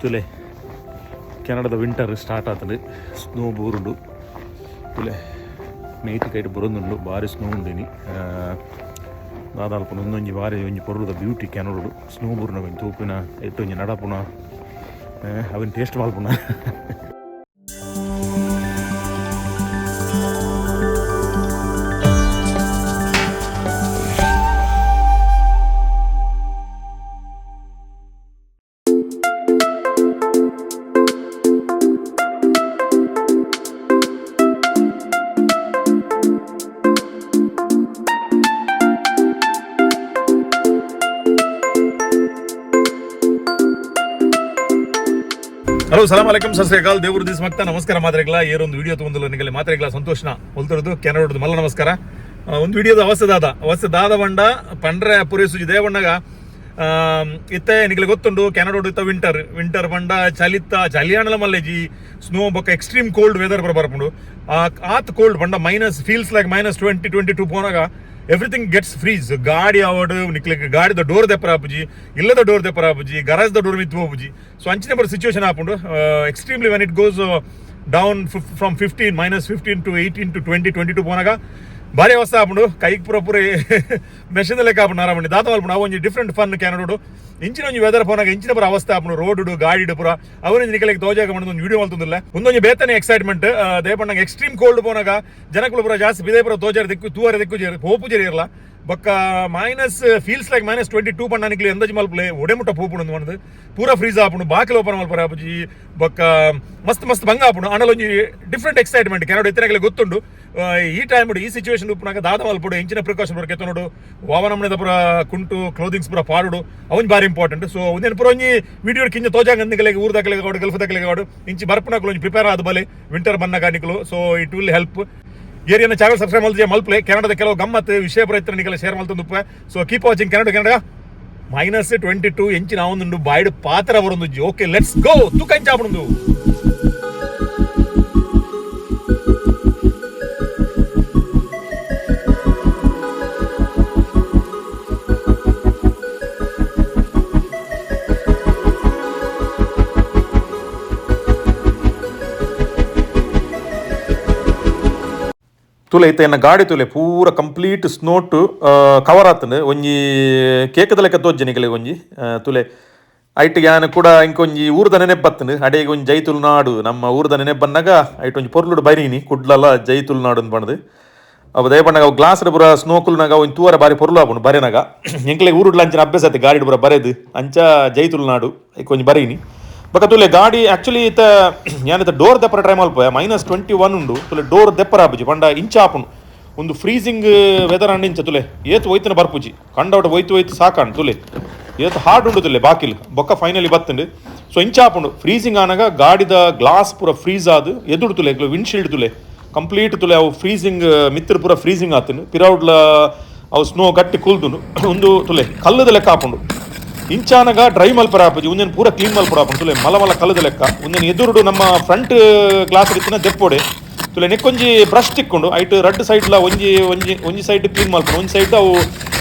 ತುಲೆ ಕೆನಡದ winter start ಆಗ್ತದೆ. Snow ಬೋರುಂಡು ತುಲೆ night kite ಬರೋದುಂಡು ಭಾರಿ snow ಉಂಡಿನಿ. ದಾದಾಲ್ಪ ಒಂದೊಂಜಿ ಬಾರಿ ಒಂಜಿ ಪೊರ್ಲುದ ಬ್ಯೂಟಿ ಕೆನಡೋಡು ಸ್ನೋ ಬೋರ್ನ ಒಂಜಿ ತೂಪಿನ ಎಟ್ಟು ಒಂಜಿ ನಡಪುನ ಅವನ್ ಟೇಸ್ಟ್ ಮಾಡ್ಪುನ. ಹಲೋ ಸಲಾಮ್ ಅಲೈಕಮ್ ಸತ್ ಶ್ರೀ ಅಕಾಲ್ ದೇವ್ರ ದಿಸ್ ಮಕ್ತ ನಮಸ್ಕಾರ ಮಾತ್ರೆಗಳ ಏರೊಂದು ವಿಡಿಯೋ ತೊಗೊಂಡು ನಿಗಲಿ ಮಾತ್ರೆಗಳ ಸಂತೋಷನ ಹೊಲ್ತಿರೋದು ಕೆನಡೋದು ಮಲ್ಲ ನಮಸ್ಕಾರ. ಒಂದು ವಿಡಿಯೋದ ಅವಸ್ಥೆ ದಾದ ಬಂಡ ಪಂಡ್ರೆ ಪೂರೈಸುಜಿ ದೇವಣ್ಣಗ ಇತ್ತೆ ನಿಗಲಿ ಗೊತ್ತುಂಡು ಕೆನಡೋಡು ಇತ್ತ ವಿಂಟರ್ ಬಂಡ ಚಲಿಯಾಣಲ ಮಲ್ಲೆಜಿ ಸ್ನೋ ಬೊಕ್ಕ ಎಕ್ಸ್ಟ್ರೀಮ್ ಕೋಲ್ಡ್ ವೆದರ್ ಬರ್ಪುಂಡು. ಆತ್ ಕೋಲ್ಡ್ ಬಂಡ ಮೈನಸ್ ಫೀಲ್ಸ್ ಲೈಕ್ -20-22 ಪೋನಾಗ ಎವ್ರಿಥಿಂಗ್ ಗೆಟ್ಸ್ ಫ್ರೀಸ್. ಗಾಡಿ ಆವಡ್ ನಿಕ್ಲಿಕ್ಕೆ ಗಾಡಿದ ಡೋರ್ ದೆಪ್ಪರಾಪುಜಿ, ಇಲ್ಲದ ಡೋರ್ ದೆಪ್ಪರಾಪುಜಿ, ಗರಾಜ್ದ ಡೋರ್ ಮಿತ್ತು ಹೋಪುಜಿ. ಸೊ ಅಂಚಿನ ಬರೋ ಸಿಚುವೇಶನ್ ಆಪುಂಡು extremely when it goes down from -15 to 18 to 20-22 ಪೋನಾಗ ಭಾರಿ ಅವಸ್ಥೆ ಆಪುಂಡು. ಕೈಗೆ ಪೂರ ಮೆಷಿನ್ ಲೆಕ್ಕ ಆಪುಂಡು ಆರಾಮಂಡಿ ದಾತ ಮಲ್ಪುಂಡು. ಅವೊಂಜಿ ಡಿಫ್ರೆಂಟ್ ಫನ್ ಕ್ಯಾನಡೋಡು ಇಂಚಿನ ಒಂಜಿ ವೆದರ್ ಪೋನಾಗ ಇಂಚಿನ ಪೂರ ಅವಸ್ಥೆ ಆಪುಂಡು. ರೋಡು ಗಾಡಿ ಪೂರ ಅವನಿಂದ ನಿಕಲಿಗೆ ತೋಜಾಗ ಒಂದು ವಿಡಿಯೋ ಮಲ್ತುಂದಿಲ್ಲ ಒಂದೊಂಜಿ ಬೇತನೆ ಎಕ್ಸೈಟ್ಮೆಂಟ್ ದೇಪಣ್ಣಗೆ ಎಕ್ಸ್ಟ್ರೀಮ್ ಕೋಲ್ಡ್ ಪೋನಾಗ ಜನಗಳು ಪೂರ ಜಾಸ್ತಿ ಬಿದೇ ಪೂರ ತೋಜಾರ ದಿಕ್ಕು ತೂವರೆ ದಿಕ್ಕು ಹೋಪು ಜರಿ ಇರಲ್ಲ ಬೊಕ್ಕ ಮೈನಸ್ ಫೀಲ್ಸ್ ಲೈಕ್ -22 ಪಂಡ ನಿಕ್ಲಿ ಎಂದಜಿ ಮಲ್ಪಲೆ ಒಡೆಮುಟ್ಟ ಪೋಪುಂಡು ಮನದು ಪೂರ ಫ್ರೀಸ್ ಆಪುಂಡು. ಬಾಕಿಲ್ ಓಪನ್ ಮಲ್ಪರ ಆಪುಜಿ ಬೊಕ್ಕ ಮಸ್ತ್ ಬಂಗ ಆಪುಂಡು. ಆನಲ ಒಂಜಿ ಡಿಫ್ರೆಂಟ್ ಎಕ್ಸೈಟ್ಮೆಂಟ್ ಕೆನಡ ಎತ್ತನಗಲೆ ಗೊತ್ತುಂಡು. ಈ ಟೈಮ್ ಈ ಸಿಚುವೇಶನ್ ಉಪ್ಪುನಾಗ ದಾದ ಮಲ್ಪುಡು ಇಂಚಿನ ಪ್ರಿಕಾಷನ್ ಬರ ಕೆತ್ತನೋಡು ವಾವನಮ್ಮನದ ಪೂರ ಕುಂಟು ಕ್ಲೋದಿಂಗ್ಸ್ ಪೂರ ಪಾಡುಡು ಅವನ್ ಬಾರಿ ಇಂಪಾರ್ಟೆಂಟ್. ಸೊ ಒಂದೇನು ಪೂರ ಒಂಜಿ ವಿಡಿಯೋ ಕಿಂಜ ತೋಜಾಗ ಅಂದಿಗಳಿಗೆ ಊರ್ದಾಕಲೆಗೆ ಗಾಡು ಗಲ್ಫ್ ದಾಕಲೆಗೆ ಗಾಡು ಇಂಚಿ ಬರ್ಪುನಾಕಲು ಒಂಜಿ ಪ್ರಿಪೇರ್ ಆದ ಬಲೆ ವಿಂಟರ್ ಬನ್ನಗ ನಿಕಲು. ಸೊ ಇಟ್ ವಿಲ್ ಹೆಲ್ಪ್ ಏರಿಯನ್ನ ಚಾನಲ್ ಸಬ್ಸ್ಕ್ರೈಬ್ ಮಲ್ಪಲೆ ಕೆನಡದ ಕೆಲವು ಗಮ್ಮತ್ ವಿಷಯ ಪ್ರಯತ್ನ ಶೇರ್ ಮಲ್ತುಂದುಪ್ಪೆ. ಸೊ ಕೀಪ್ ವಾಚಿಂಗ್ ಕೆನಡ -22 ಎಂಚಿನ ಅವನು ಬಾಯ್ಡ್ ಪಾತ್ರ ಬರೊಂದು. Okay let's go ತುಕಂಚಾಪುಂಡು. ತುಲೆ ಇತ್ತ ಗಾಡಿ ತುಲೆ ಪೂರ ಕಂಪ್ಲೀಟ್ ಸ್ನೋಟ್ ಕವರ್ ಆತಂಡು ಒಂಜಿ ಕೇಕದ ಲೆಕ್ಕ ತೋಜ್ಜನಿಗಳಿಗೆ ಒಂಜಿ ತುಲೆ ಐಟ್ ಯಾನ್ ಕೂಡ ಇಂಕೊಂಜಿ ಊರ್ದ ನೆನೆಪ್ ಬತ್ತಂಡು ಅಡೆಗೆ ಒಂಜಿ ಜೈತುಲ್ ನಾಡು ನಮ್ಮ ಊರ್ದ ನೆನೆಪ್ ಬನ್ನಾಗ ಐಟ್ ಒಂಜಿ ಪೊರ್ಲುಡು ಬರೀನಿ ಕುಡ್ಲಲ್ಲ ಜೈತುಲ್ ನಾಡು ಅಂತ ಬಣ್ಣದು ಅವು ದಯ ಬಣ್ಣಾಗ ಅವು ಗ್ಲಾಸ್ ಪೂರ ಸ್ನೋಕುಲ್ನಾಗ ಒಂದು ತೂವರೆ ಬಾರಿ ಪೊರ್ಲು ಆಪುಂಡು ಬರೆನಾಗ ಎಂಕ್ಲೆಗೆ ಊರುಡ್ಲ ಅಂಚಿನ ಅಭ್ಯಾಸ ಆಯ್ತು ಗಾಡಿ ಪೂರ ಬರೆದು ಅಂಚ ಜೈತುಲ್ ನಾಡು ಐಕೊಂಜಿ ಬರೀನಿ ಬೊಕ ತುಲೆ ಗಾಡಿ ಆಕ್ಚುಲಿ ಇತ್ತ ಯಾನಿತ್ತ ಡೋರ್ ದೆಪ್ಪರ ಟ್ರೈ ಮಲ್ಪ -21 ಉಂಡು ತುಲೆ ಡೋರ್ ದೆಪ್ಪರ ಆಪುಜಿ ಪಂಡ ಇಂಚ ಆಪುಂಡು ಒಂದು ಫ್ರೀಸಿಂಗ್ ವೆದರ್ ಅಂಡ್ ಇಂಚ ತುಲೆ ಏತು ಒಯ್ತನ ಬರ್ಪುಜಿ ಕಂಡೌಟ್ ಒಯ್ತು ಸಾಕಾಂಡು ತುಲೆ ಏತು ಹಾರ್ಡ್ ಉಂಡು ತುಲೆ ಬಾಕಿಲ್ ಬೊಕ್ಕ ಫೈನಲಿ ಬತ್ತಂಡು. ಸೊ ಇಂಚ ಆಪುಂಡು ಫ್ರೀಸಿಂಗ್ ಆನಾಗ ಗಾಡಿದ ಗ್ಲಾಸ್ ಪೂರ ಫ್ರೀಸ್ ಆದು ಎದುಡು ತುಲೆ ವಿಂಡ್ಶೀಲ್ಡ್ ತುಲೆ ಕಂಪ್ಲೀಟ್ ತುಲೆ ಅವು ಫ್ರೀಸಿಂಗ್ ಮಿತ್ರ ಪೂರ ಫ್ರೀಸಿಂಗ್ ಆತನು ಪಿರೌಡ್ಲ ಅವು ಸ್ನೋ ಗಟ್ಟಿ ಕುಲ್ದುಂಡು ಒಂದು ತುಲೆ ಕಲ್ಲದ ಲೆಕ್ಕ ಆಪುಂಡು. ಇಂಚಾನಾಗ ಡ್ರೈ ಮಲ್ಪರ ಆಪುಜಿ ಒಂದೇನು ಪೂರ ಕ್ಲೀನ್ ಮಲ್ಪರ ಆಪುಂಡು ತುಲೆ ಮಲ ಕಲ್ಲದ ಲೆಕ್ಕ ಒಂದೇನು ಎದುರುಡು ನಮ್ಮ ಫ್ರಂಟ್ ಗ್ಲಾಸ್ ರೀತಿನ ದೆಪ್ಪೊಡೆ ತುಲೆ ನೆಕ್ಕೊಂಜಿ ಬ್ರಷ್ ತಿಕ್ಕೊಂಡು ಐಟ್ ರಡ್ ಸೈಡ್ಲ ಒಂಜಿ ಸೈಡ್ ಕ್ಲೀನ್ ಮಲ್ಪುಂಡು ಒಂಜಿ ಸೈಡ್ ಅವು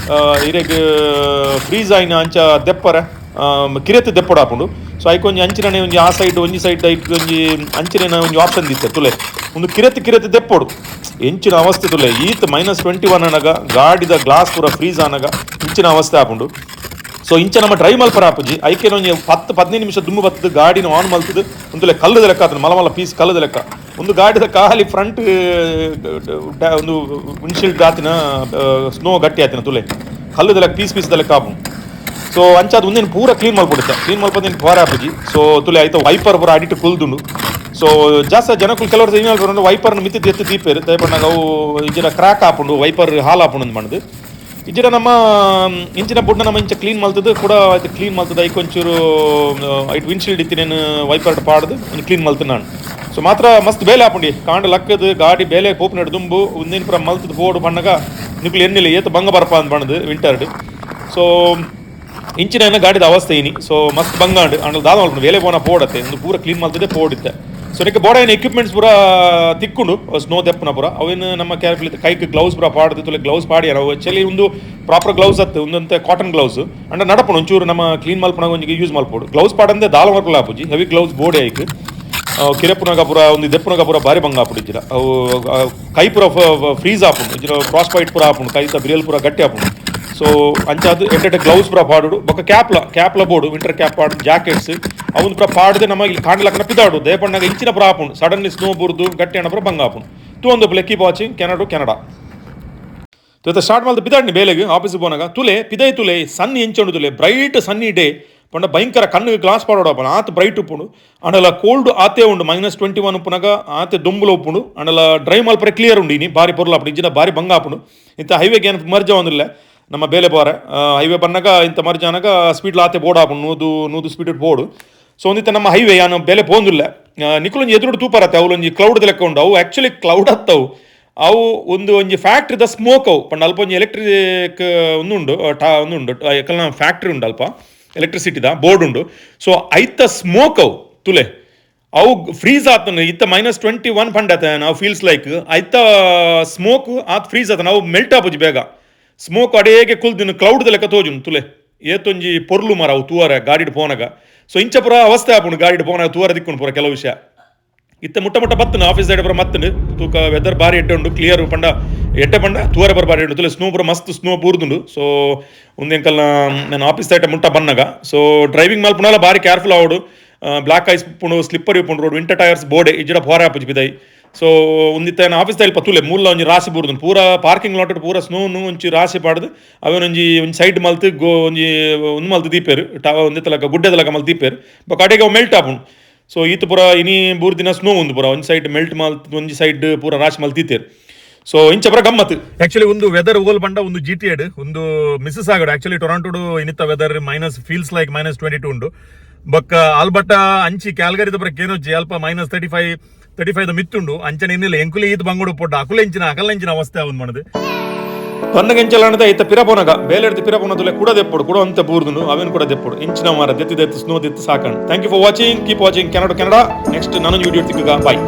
ಇರೆಗ್ ಫ್ರೀಸ್ ಆಯ್ನ ಅಂಚ ದೆಪ್ಪರ ಕಿರೆತ್ ದೆಪ್ಪೊಡ ಆಪುಂಡು. ಸೊ ಐಕೊಂಜಿ ಅಂಚಿನೇ ಒಂಜಿ ಆ ಸೈಡ್ ಒಂಜಿ ಸೈಡ್ ಐಟ್ ಒಂಜಿ ಅಂಚಿನ ಒಂಜಿ ಆಪ್ಷನ್ ದಿತ್ತೆ ತುಲೆ ಒಂದು ಕಿರೆತ್ ದೆಪ್ಪೊಡು ಎಂಚಿನ ಅವಸ್ಥೆ ತುಲೆ ಈತ್ -21 ಅನಾಗ ಗಾಡಿದ ಗ್ಲಾಸ್ ಪೂರ ಫ್ರೀಸ್ ಆನಾಗ ಇಂಚಿನ ಅವಸ್ಥೆ ಆಪುಂಡು. ಸೊ ಇಂಚ ನಮ್ಮ ಡ್ರೈ ಮಲ್ಪರ ಆಪುಜಿ ಐಕೆ ಒಂಜಿ 10-15 ನಿಮಿಷ ದುಮ್ಮು ಬತ್ತದು ಗಾಡಿನ ಆನ್ ಮಲ್ತದು ಒಂದುಲೆ ಕಲ್ಲದ ಲೆಕ್ಕ ಆತನು ಮಲ ಪೀಸ್ ಕಲ್ಲದ ಲೆಕ್ಕ ಒಂದು ಗಾಡಿದ ಖಾಲಿ ಫ್ರಂಟ್ ಒಂದು ವಿಂಡ್ಶೀಲ್ಡ್ ಆತಿನ ಸ್ನೋ ಗಟ್ಟಿ ಆತಿನ ತುಲೆ ಕಲ್ಲದ ಲೆಕ್ಕ ಪೀಸ್ ಲೆಕ್ಕ ಆಪುಂಡು. ಸೊ ಅಂಚಾದ ಒಂದೇನು ಪೂರ ಕ್ಲೀನ್ ಮಲ್ಪಡುತ್ತೆ ಕ್ಲೀನ್ ಮಲ್ಪದೇನು ಪಾರ ಆಪುಜಿ. ಸೊ ತುಲೆ ಆಯ್ತು ವೈಪರ್ ಪೂರ ಅಡಿಟ್ಟು ಕುಲ್ದುಂಡು. ಸೊ ಜಾಸ್ತಿ ಜನಕ್ಕೂ ಕೆಲವರು ಏನು ವೈಪರ್ನ ಮಿತ್ತಿದ್ದು ಎತ್ತು ದೀಪೇರು ದಯಪಣ್ಣಾಗ ಅವು ಇಜರ ಕ್ರ್ಯಾಕ್ ಆಪುಂಡು ವೈಪರ್ ಹಾಲು ಆಪುಂಡು ಅಂತ ಮಾಡೋದು ಇಜ್ಜಿರ ನಮ್ಮ ಇಂಚಿನ ಬುಡ್ನ ನಮ್ಮ ಇಂಚ ಕ್ಲೀನ್ ಮಲ್ತದ್ದು ಕೂಡ ಆಯ್ತು ಕ್ಲೀನ್ ಮಲ್ತದ್ದು ಐಕೊಂಚೂರು ಐಟ್ ವಿಂಡ್ಶೀಲ್ಡ್ ಇತ್ತಿನೇನು ವೈಪರ್ ಪಾಡ್ದು ಒಂದು ಕ್ಲೀನ್ ಮಲ್ತು ನಾನು. ಸೊ ಮಾತ್ರ ಮಸ್ತ್ ಬೇಲೆ ಆಪುಂಡಿ ಕಾಂಡ ಲಕ್ಕದು ಗಾಡಿ ಬೇಲೆ ಪೋಪು ದುಂಬು ಒಂದೇನು ಪುರ ಮಲ್ತದ್ದು ಬೋರ್ಡು ಬಣ್ಣಗ ನಿಕ್ಲು ಎಣ್ಣಿಲ್ಲ ಏತು ಬಂಗ ಬರಪ ಅಂತ ಬಣ್ಣದು ವಿಂಟರ್ಡ್. ಸೊ ಇಂಚಿನ ಗಾಡಿದ ಅವಸ್ಥೆ ಇನಿ ಸೊ ಮಸ್ತ್ ಬಂಗಾಂಡು ಅಂಡ್ ದಾದ ಮಲ್ಪುಂಡು ಬೇಲೆ ಪೋನ ಪೋಡತ್ತೆ ಒಂದು ಪೂರ ಕ್ಲೀನ್ ಮಲ್ತದೆ ಪೋಡಿತ್ತೆ. ಸೊ ನಿಕ್ಕೆ ಬೋಡಾಯಿನ ಎಕ್ವಿಪ್ಮೆಂಟ್ಸ್ ಪೂರ ತಿಕ್ಕೊಂಡು ಸ್ನೋ ದೆಪ್ಪನ ಪೂರ ಅವೇನು ನಮ್ಮ ಕ್ಯಾರ್ಫುಲ್ ಕೈಗೆ ಗ್ಲೌಸ್ ಪೂರ ಪಾಡ್ದು ತುಲೆ ಗ್ಲೌಸ್ ಪಾಡಿ ನಾವು ಆ್ಯಕ್ಚುಲಿ ಒಂದು ಪ್ರಾಪರ್ ಗ್ಲೌಸ್ ಹತ್ತು ಒಂದಂತೆ ಕಾಟನ್ ಗ್ಲೌಸ್ ಅಂಡ್ ನಡಪಣ ಒಂಚೂರು ನಮ್ಮ ಕ್ಲೀನ್ ಮಲ್ಪನಾಗ ಒಂಜಿಗೆ ಯೂಸ್ ಮಲ್ಪೋಡು ಗ್ಲೌಸ್ ಪಾಡಂದೆ ದಾಲ್ ಮಲ್ಪಲ ಆಪುಜಿ ಹೆವಿ ಗ್ಲೌಸ್ ಬೋಡೆ ಆಯ್ಕೆ ಕಿರೆಪ್ಪುನಾಗ ಪೂರ ಒಂದು ದೆಪ್ಪುನಾಗ ಪೂರ ಬಾರಿ ಭಂಗ ಆಪುಡು ಇಜ್ಜಿರ ಅವು ಕೈ ಪೂರ ಫ್ರೀಸ್ ಆಪುಂಡು ಇಜ್ಜಿರ ಕ್ರಾಸ್ ಫೈಟ್ ಪೂರ ಆಪುಂಡು ಕೈ ಬಿರಿಯಲ್ ಪೂರ ಗಟ್ಟಿ ಆಪುಂಡು ಸೊ ಅಂಚಾದ ಎಡ್ಡೆ ಗ್ಲೌಸ್ ಪೂರ ಪಾಡು ಬೊಕ್ಕ ಕ್ಯಾಪ್ಲ ಬೋಡು ವಿಂಟರ್ ಕ್ಯಾಪ್ ಪಾಡು ಜಾಕೆಟ್ಸ್ ಅವನು ಪೂರ ಪಾಡದೆ ನಮಗೆ ಇಲ್ಲಿ ಕಾಣ್ಲಕ್ಕನ ಪಿದಾಡು ದೇಪಣ್ಣಾಗ ಇಂಚಿನ ಪೂರ ಆಪುಂಡು ಸಡನ್ಲಿ ಸ್ನೋ ಬುರ್ದು ಗಟ್ಟಿ ಅಣ್ಣ ಪೂರ ಭಂಗ ಆಪುಂಡು ತೂ ಒಂದು ಪ್ಲೇ ಕೀಪ್ ವಾಚಿಂಗ್ ಕೆನಡಾ ತುತ ಸ್ಟಾರ್ಟ್ ಮಾಡಿದ ಪಿದಾಡ್ನಿ ಬೇಲೆಗೆ ಆಫೀಸಿಗೆ ಹೋನಾಗ ತುಲೆ ಪಿದೈ ತುಲೆ ಸನ್ನಿ ಎಂಚಂಡು ತುಲೆ ಬ್ರೈಟ್ ಸನ್ನಿ ಡೇ ಪಂಡ ಭಯಂಕರ ಕಣ್ಣಿಗೆ ಗ್ಲಾಸ್ ಪಾಡೋಡಪ್ಪನ ಆತ ಬ್ರೈಟ್ ಉಪ್ಪುಂಡು ಅಂಡಲ ಕೋಲ್ಡ್ ಆತೆ ಉಂಡು -21 ಉಪ್ಪುನಾಗ ಆತೆ ದೊಂಬುಲ ಉಪ್ಪುಂಡು ಅಂಡಲ ಡ್ರೈವ್ ಮಲ್ಪರೆ ಕ್ಲಿಯರ್ ಉಂಡು ಇನಿ ಬಾರಿ ಪೊರ್ಲ ಆಪುಂಡು ಇಂಜಿನ ಬಾರಿ ಭಂಗ ಆಪುಂಡು ಇಂಥ ಹೈವೇಗೆ ಏನು ಮರ್ಜ ಒಂದಿಲ್ಲ ನಮ್ಮ ಬೇಲೆ ಬಾರೆ ಹೈವೇ ಬಂದಾಗ ಇಂಥ ಮರ್ಜ ಅನ್ನಾಗ ಸ್ಪೀಡ್ ಆತೆ ಬೋರ್ಡ್ ಆಪುಂಡು ನೂದು ಸ್ಪೀಡ್ ಬೋರ್ಡು ಸೊ ಒಂದಿತ್ತ ನಮ್ಮ ಹೈವೇ ಯಾನು ಬೇಲೆ ಪೋಂದಿಲ್ಲ ನಿಖಲೊಂಜಿ ಎದುರು ತೂಪರತ್ತೆ ಅವಲೊಂಜಿ ಕ್ಲೌಡ್ ಲೆಕ್ಕ ಉಂಡು ಅವು ಆ್ಯಕ್ಚುಲಿ ಕ್ಲೌಡ್ ಹತ್ತವು ಅವು ಒಂಜಿ ಫ್ಯಾಕ್ಟ್ರಿದ ಸ್ಮೋಕ್ ಅವು ಪಂಡ ಅಲ್ಪ ಒಂಜಿ ಎಲೆಕ್ಟ್ರಿಕ್ ಒಂದುಂಡು ಒಂದುಂಡು ಯಾಕಲ್ಲ ಫ್ಯಾಕ್ಟ್ರಿ ಉಂಡು ಅಲ್ಪ ಎಲೆಕ್ಟ್ರಿಸಿಟಿದ ಬೋರ್ಡ್ ಉಂಡು ಸೊ ಐತ ಸ್ಮೋಕ್ ಅವು ತುಲೆ ಅವು ಫ್ರೀಸ್ ಆತನ ಇತ್ತ -21 ಪಂಡ ನಾವು ಫೀಲ್ಸ್ ಲೈಕ್ ಐತ ಸ್ಮೋಕ್ ಆತ್ ಫ್ರೀಸ್ ಆತ ನಾವು ಮೆಲ್ಟ್ ಆಪುಜಿ ಬೇಗ ಸ್ಮೋಕ್ ಅಡೇಗೆ ಕುಲ್ದಿನ ಕ್ಲೌಡ್ ಲೆಕ್ಕ ತೋಜುನು ತುಲೆ ಏತೊಂಜಿ ಪೊರ್ಲು ಮರ ಅವು ತೂವರ ಗಾಡಿಡ್ ಪೋನಾಗ ಸೊ ಇಂಚ ಪುರ ಅವಸ್ಥೆ ಆಪುಂಡು ಗಾಡಿಡ್ ಪೋನಾಗ ತೂವರ ದಿಕ್ಕುಂಡು ಪುರ ಕೆಲವು ವಿಷಯ ಇತ್ತ ಮುಟ್ಟ ಬತ್ತನು ಆಫೀಸ್ ಸೈಡ್ ಪುರ ಮತ್ತನು ತೂಕ ವೆದರ್ ಬಾರಿ ಎಡ್ಡೆ ಉಂಡು ಕ್ಲಿಯರ್ ಪಂಡ ಎಡ್ಡೆ ಪಂಡ ತೂವರೆ ಬರ ಬಾರಿ ಉಂಡು ತುಲೆ ಸ್ನೋ ಪುರ ಮಸ್ತ್ ಸ್ನೋ ಬೂರ್ದುಂಡು ಸೊ ಒಂದೇಂಕಲ್ ನಾನು ಆಫೀಸ್ ಸೈಡ್ ಮುಟ್ಟ ಬನ್ನಾಗ ಸೊ ಡ್ರೈವಿಂಗ್ ಮಲ್ಪುನಲ್ಲ ಬಾರಿ ಕೇರ್ಫುಲ್ ಆವಡು ಬ್ಲಾಕ್ ಐಸ್ ಪುಂಡು ಸ್ಲಿಪ್ಪರ್ ಇಪ್ಪುಂಡು ರೋಡ್ ವಿಂಟರ್ ಟೈರ್ಸ್ ಬೋಡೆ ಇಜ್ಜಡ ಪೋರ ಆಪುಜಿ ಬಿದೈ ಸೊ ಒಂದಿತ್ತ ಆಫೀಸ್ ತೈಲ್ ಪತ್ತುಲೆ ಮೂಲ ಒಂಜಿ ರಾಶಿ ಬೂರ್ದು ಪೂರ ಪಾರ್ಕಿಂಗ್ ಲಾಟ್ ಪೂರ ಸ್ನೋನು ಒಂಚಿ ರಾಶಿ ಪಾಡ್ದು ಅವನೊಂಜಿ ಸೈಡ್ ಮಲ್ತು ಒಂಜಿ ಒಂದು ಮಲ್ತು ದೀಪೇರು ಒಂದಿತ್ತಲಕ ಗುಡ್ಡೆದಲಕ ಮಲ್ತು ದೀಪೇರು ಬೊಕ್ಕ ಅಡೆಗೆ ಮೆಲ್ಟ್ ಆಪುಂಡು ಸೊ ಈತ ಪೂರ ಇನಿ ಬೂರ್ದಿನ ಸ್ನೋ ಒಂದು ಪೂರ ಒಂದು ಸೈಡ್ ಮೆಲ್ಟ್ ಮಲ್ತು ಒಂಜಿ ಸೈಡ್ ಪೂರ ರಾಶಿ ಮಲ್ತು ದೀತೇರು ಸೊ ಇಂಚ ಪೂರ ಗಮ್ಮತ್ ಆಕ್ಚುಲಿ ಒಂದು ವೆದರ್ ಓಲ್ ಬಂಡ ಒಂದು GTA ಒಂದು ಮಿಸ್ಸಸ್ ಆಗಡು ಆಕ್ಚುಲಿ ಟೊರಾಂಟೋಡು ಇನ್ನಿತ್ತ ವೆದರ್ ಮೈನಸ್ ಫೀಲ್ಸ್ ಲೈಕ್ -22 ಉಂಡು ಬೊಕ್ಕ ಆಲ್ಬಟ್ಟ ಅಂಚಿ ಕ್ಯಾಲ್ಗರಿದ ಪೂರ ಕೇನೊಚ್ಚಿ ಅಲ್ಪ -35 ಮಿತ್ತುಂಡು ಅಂಚನೆ ಇನ್ನಿಲ್ಲ ಎಂಕುಲಿ ಈತ್ ಬಂಗೋಡು ಪೊಡ್ಡ ಅಕಲೆಂಚಿನ ಅವಸ್ಥೆ ಅವನ್ ಮಾಡದು ಪನ್ನಗೆಂಚಲಾಣದ ಐತ ಪಿರಪೋನಗ ಬೇಲೆಡ್ದು ಪಿರಪೋನ ತುಲೆ ಕೂಡ ದೆಪ್ಪಡು ಕೂಡ ಅಂತ ಬೂರ್ದುನು ಅವೇನು ಕೂಡ ದೆಪ್ಪಡು ಇಂಚಿನ ಮಾರ ದೆತ್ತು ಸ್ನೋ ದೆತ್ತು ಸಾಕಣ್ thank you for watching keep watching Canada next ನಾನು ವಿಡಿಯೋ ತಿಕ್ಕಗ ಬಾಯ್